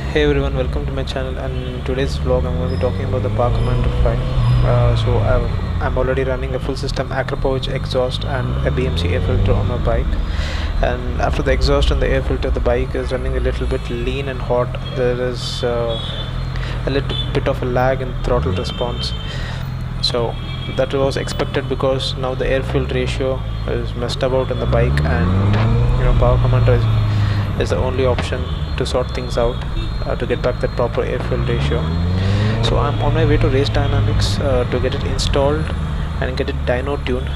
Hey everyone, welcome to my channel, and in today's vlog I'm going to be talking about the power commander file. I'm already running a full system Akra pouch exhaust and a BMC air filter on my bike, and after the exhaust and the air filter the bike is running a little bit lean and hot. There is a little bit of a lag in throttle response, so that was expected because now the air fuel ratio is messed about in the bike, and power commander is the only option to sort things out, to get back that proper air fuel ratio. So I'm on my way to Racedynamics to get it installed and get it dyno tuned.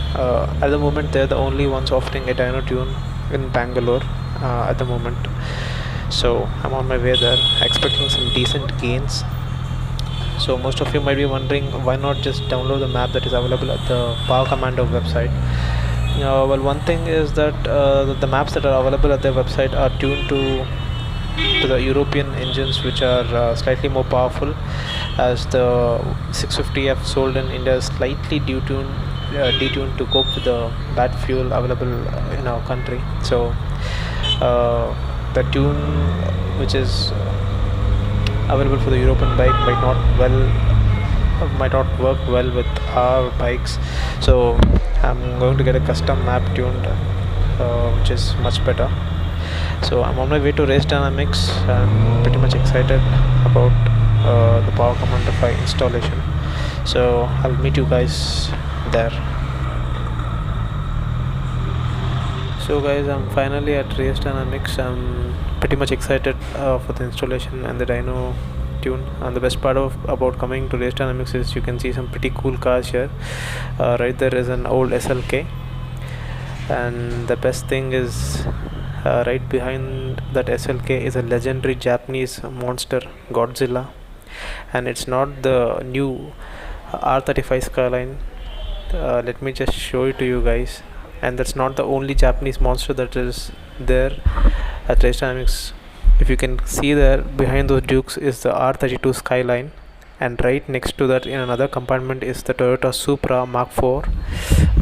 At the moment they're the only ones offering a dyno tune in Bangalore at the moment, so I'm on my way there expecting some decent gains. So most of you might be wondering, why not just download the map that is available at the power commander website. Well, one thing is that the maps that are available at their website are tuned to the European engines, which are slightly more powerful, as the 650F sold in India is slightly detuned to cope with the bad fuel available in our country. So the tune which is available for the European bike might not work well with our bikes. So I'm going to get a custom map tuned, which is much better. So I'm on my way to Racedynamics. I'm pretty much excited about the power commander 5 installation, so I'll meet you guys there. So guys, I'm finally at Racedynamics. I'm pretty much excited for the installation and the dyno tune. And the best part about coming to Racedynamics is you can see some pretty cool cars here. Right there is an old SLK, and the best thing is right behind that SLK is a legendary Japanese monster, Godzilla, and it's not the new R35 Skyline. Let me just show it to you guys. And that's not the only Japanese monster that is there at Racedynamics. If you can see there behind those Dukes is the R32 Skyline, and right next to that in another compartment is the Toyota Supra Mark IV.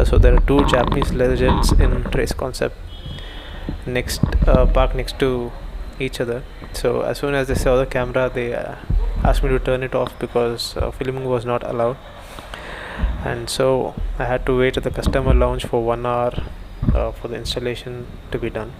So there are two Japanese legends in race concept parked next to each other. So as soon as they saw the camera, they asked me to turn it off because filming was not allowed, and so I had to wait at the customer lounge for 1 hour for the installation to be done.